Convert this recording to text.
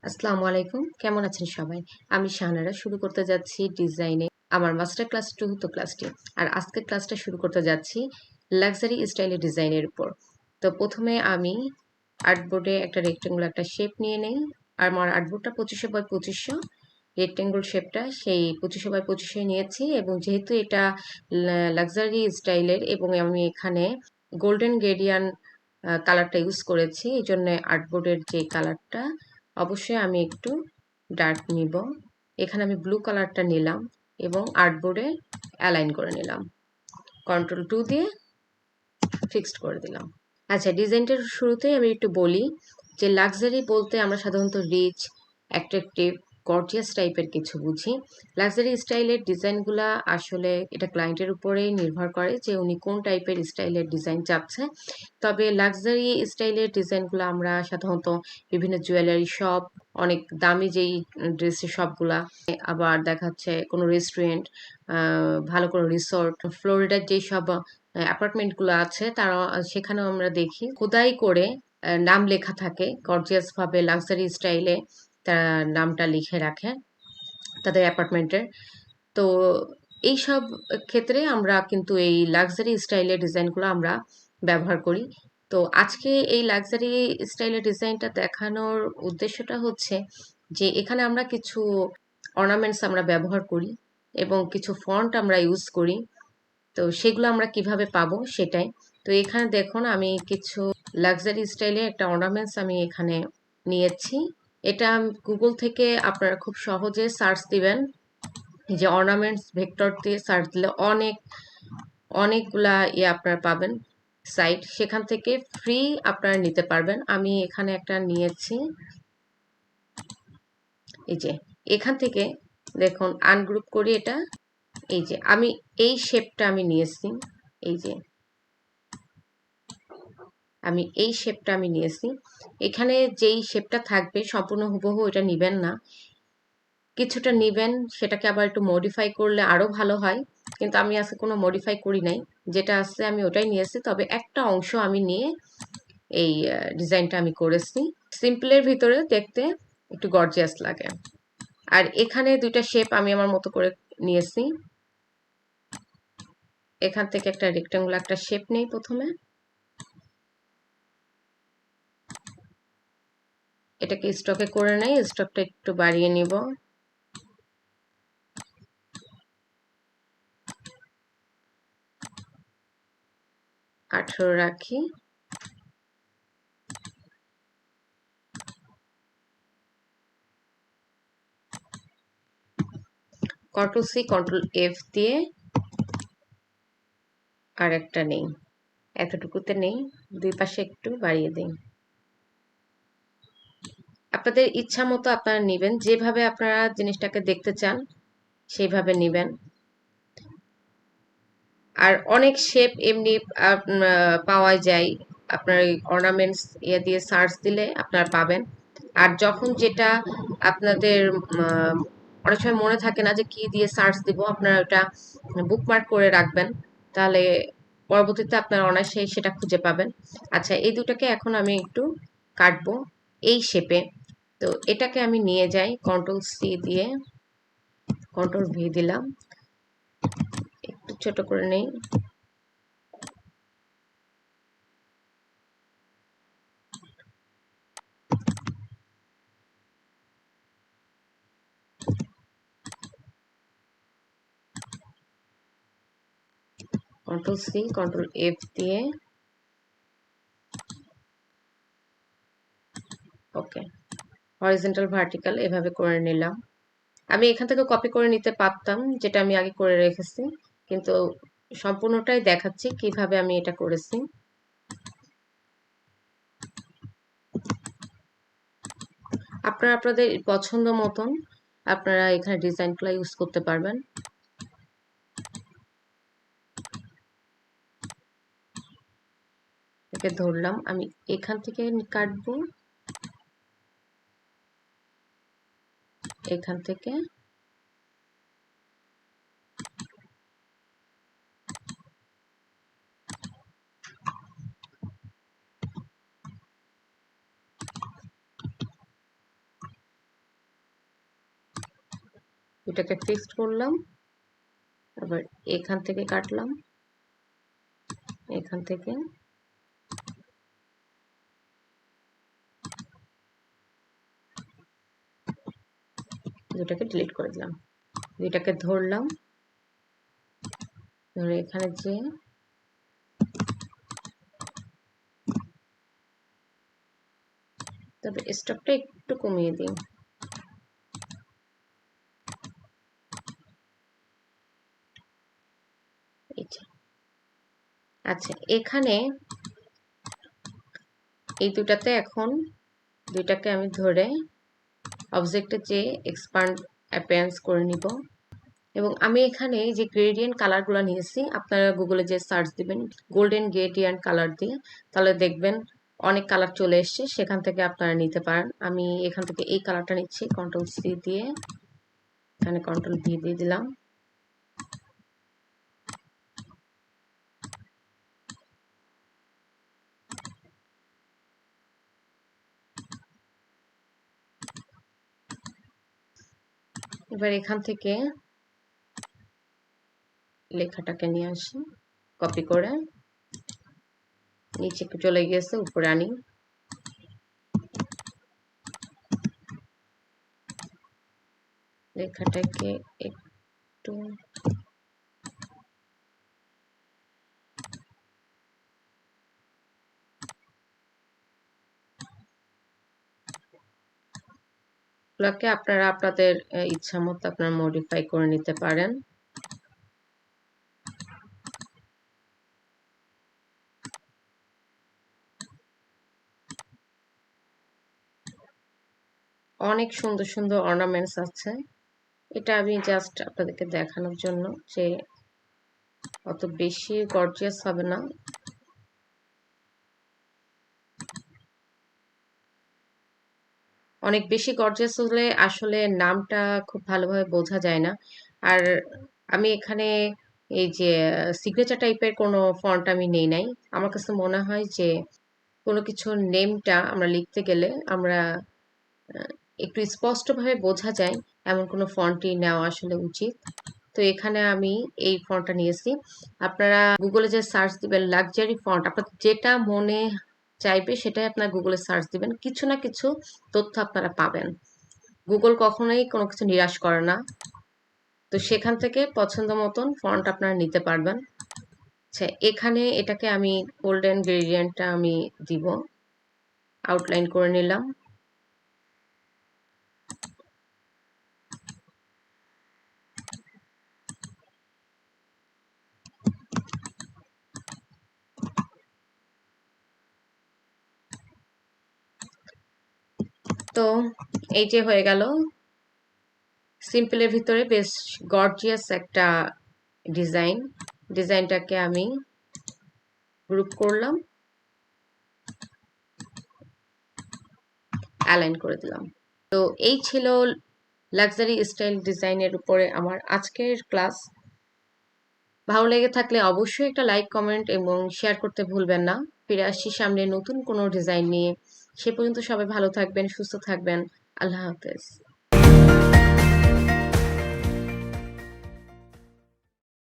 আসসালামু আলাইকুম, কেমন আছেন সবাই? আমি শাহানারা শুরু করতে যাচ্ছি ডিজাইনে আমার মাস্টার ক্লাস 2 তো ক্লাসটি। আর আজকের ক্লাসটা শুরু করতে যাচ্ছি লাক্সারি স্টাইলে ডিজাইনের উপর। তো প্রথমে আমি আর্টবোর্ডে একটা রেক্টেঙ্গুলার একটা শেপ নিয়ে নেই। আর আমার আর্টবোর্ডটা 2500 বাই 2500 রেক্টেঙ্গল শেপটা সেই 2500 বাই 2500 নিয়েছি এবং যেহেতু এটা লাক্সারি স্টাইলের এবং আমি এখানে গোল্ডেন গ্রেডিয়ান কালারটা ইউজ করেছি, এই জন্য আর্টবোর্ডের যে কালারটা অবশ্যই আমি একটু ডার্ক নিব। এখানে আমি ব্লু কালারটা নিলাম এবং আর্টবোর্ডে অ্যালাইন করে নিলাম, কন্ট্রোল 2 দিয়ে ফিক্সড করে দিলাম। আচ্ছা, ডিজাইনটার শুরুতেই আমি একটু বলি যে লাক্সারি বলতে আমরা সাধারণত রিচ, অ্যাট্রাকটিভ, গর্জিয়াস টাইপের কিছু বুঝি। লাক্সারি স্টাইলের ডিজাইনগুলা আসলে এটা ক্লায়েন্টের উপরেই নির্ভর করে যে উনি কোন টাইপের স্টাইলের ডিজাইন চাচ্ছে। তবে লাক্সারি স্টাইলের ডিজাইনগুলো আমরা সাধারণত বিভিন্ন জুয়েলারি শপ, অনেক দামি যেই ড্রেসের শপগুলা, আবার দেখা যাচ্ছে কোনো রেস্টুরেন্ট, ভালো কোনো রিসোর্ট, ফ্লোরিডার যেই সব অ্যাপার্টমেন্টগুলো আছে তারা সেখানেও আমরা দেখি খোদাই করে নাম লেখা থাকে গর্জিয়াস ভাবে লাক্সারি স্টাইলে তারা নামটা লিখে রাখে তাদের অ্যাপার্টমেন্টের। তো এইসব ক্ষেত্রে আমরা কিন্তু এই লাক্সারি স্টাইলের ডিজাইনগুলো আমরা ব্যবহার করি। তো আজকে এই লাক্সারি স্টাইলের ডিজাইনটা দেখানোর উদ্দেশ্যটা হচ্ছে যে এখানে আমরা কিছু অর্নামেন্টস আমরা ব্যবহার করি এবং কিছু ফন্ট আমরা ইউজ করি। তো সেগুলো আমরা কিভাবে পাবো সেটাই। তো এখানে দেখুন আমি কিছু লাক্সারি স্টাইলে একটা অর্নামেন্টস আমি এখানে নিয়েছি। এটা গুগল থেকে আপনারা খুব সহজে সার্চ দিবেন, যে অর্নামেন্টস ভেক্টর দিয়ে সার্চ দিলে অনেকগুলা আপনারা পাবেন সাইট, সেখান থেকে ফ্রি আপনারা নিতে পারবেন। আমি এখানে একটা নিয়েছি, এই যে এখান থেকে দেখুন আনগ্রুপ করি এটা। এই যে আমি এই শেপটা আমি নিয়েছি, এই যে আমি এই শেপটা আমি নিয়েছি। এখানে যেই শেপটা থাকবে সম্পূর্ণ হুবহু এটা নিবেন না, কিছুটা নিবেন, সেটাকে আবার একটু মডিফাই করলে আরো ভালো হয়। কিন্তু আমি আজকে কোনো মডিফাই করি নাই, যেটা আছে আমি ওটাই নিয়েছি। তবে একটা অংশ আমি নিয়ে এই ডিজাইনটা আমি করেছি, সিম্পলের ভিতরে দেখতে একটু গর্জিয়াস লাগে। আর এখানে দুইটা শেপ আমি আমার মতো করে নিয়েছি। এখান থেকে একটা রেক্টেঙ্গুলার একটা শেপ নেই, প্রথমে এটাকে স্টকে করে নেই, স্টকটা একটু বাড়িয়ে নিব, 18 রাখি। কন্ট্রোল সি কন্ট্রোল এফ দিয়ে আর একটা নেই, এতটুকুতে নেই, দুই পাশে একটু বাড়িয়ে দিই। আপনাদের ইচ্ছা মতো আপনারা নেবেন, যেভাবে আপনারা জিনিসটাকে দেখতে চান সেইভাবে নেবেন। আর অনেক শেপ এমনি পাওয়া যায়, আপনার অর্নামেন্টস দিয়ে সার্চ দিলে আপনারা পাবেন। আর যখন যেটা আপনাদের অনেক সময় মনে থাকে না যে কি দিয়ে সার্চ দিব, আপনারা ওটা বুকমার্ক করে রাখবেন, তাহলে পরবর্তীতে আপনারা অনায়াসে সেটা খুঁজে পাবেন। আচ্ছা, এই দুটাকে এখন আমি একটু কাটবো এই শেপে। তো এটাকে আমি নিয়ে যাই, কন্ট্রোল সি দিয়ে কন্ট্রোল ভি দিলাম, একটু ছোট করে নেই। কন্ট্রোল সি কন্ট্রোল এফ দিয়ে ওকে, হরিজন্টাল ভার্টিক্যাল এভাবে করে নিলাম। আমি এখান থেকে কপি করে নিতে পারতাম, যেটা আমি আগে করে রেখেছি, কিন্তু সম্পূর্ণটাই দেখাচ্ছি কিভাবে আমি এটা করেছি। আপনারা আপনাদের পছন্দ মতন আপনারা এখানে ডিজাইনগুলো ইউজ করতে পারবেন। একে ধরলাম, আমি এখান থেকে কাটবো, এখান থেকে এটাকে ফিক্সড করলাম, আবার এখান থেকে কাটলাম, এখান থেকে দুটাকে ডিলিট করে দিলাম, দুইটাকে ধরলাম, ধরে এখানে যে তবে স্টকটা একটু কমিয়ে দিই। আচ্ছা, এখানে এই দুটাতে এখন দুইটাকে আমি ধরে অবজেক্টে যে এক্সপান্ড অ্যাপিয়ারেন্স করে নিব, এবং আমি এখানে যে গ্রেডিয়েন্ট কালারগুলো নিয়েছি, আপনারা গুগলে যে সার্চ দিবেন গোল্ডেন গ্রেডিয়েন্ট কালার দিয়ে, তাহলে দেখবেন অনেক কালার চলে এসছে, সেখান থেকে আপনারা নিতে পারেন। আমি এখান থেকে এই কালারটা নিচ্ছি, কন্ট্রোল সি দিয়ে এখানে কন্ট্রোল ভি দিয়ে দিলাম। এবার এখান থেকে লেখাটাকে নিয়ে আসি, কপি করে নিচে চলে গিয়েছে, উপরে আনি, লেখাটাকে একটু গুলোকে আপনারা আপনাদের ইচ্ছা মতো আপনারা মডিফাই করে নিতে পারেন। অনেক সুন্দর সুন্দর অর্নামেন্টস আছে, এটা আমি জাস্ট আপনাদেরকে দেখানোর জন্য যে অত বেশি গর্জিয়াস হবে না। অনেক বেশি গর্জিয়াস হলে আসলে নামটা খুব ভালোভাবে বোঝা যায় না। আর আমি এখানে এই যে সিগনেচার টাইপের কোনো ফন্ট আমি নেই নাই। আমার কাছে মনে হয় যে কোনো কিছুর নেমটা আমরা লিখতে গেলে আমরা একটু স্পষ্টভাবে বোঝা যায় এমন কোনো ফন্টই নেওয়া আসলে উচিত। তো এখানে আমি এই ফন্টটা নিয়েছি। আপনারা গুগলে যে সার্চ দিবেন লাক্সারি ফন্ট, আপনার যেটা মনে চাইবে সেটাই আপনার গুগলে সার্চ দিবেন, কিছু না কিছু তথ্য আপনারা পাবেন। গুগল কখনোই কোনো কিছু নিরাশ করে না, তো সেখান থেকে পছন্দ মতন ফন্ট আপনারা নিতে পারবেন। আচ্ছা, এখানে এটাকে আমি গোল্ডেন গ্রেডিয়েন্টটা আমি দিব, আউটলাইন করে নিলাম। তো এই যে হয়ে গেল সিম্পলের ভিতরে বেশ গর্জিয়াস একটা ডিজাইন। ডিজাইনটাকে আমি গ্রুপ করলাম, অ্যালাইন করে দিলাম। তো এই ছিল লাক্সারি স্টাইল ডিজাইনের উপরে আমার আজকের ক্লাস। ভালো লেগে থাকলে অবশ্যই একটা লাইক, কমেন্ট এবং শেয়ার করতে ভুলবেন না। ফিরে আসছি সামনে নতুন কোনো ডিজাইন নিয়ে। সে পর্যন্ত সবাই ভালো থাকবেন, সুস্থ থাকবেন। আল্লাহ হাফেজ।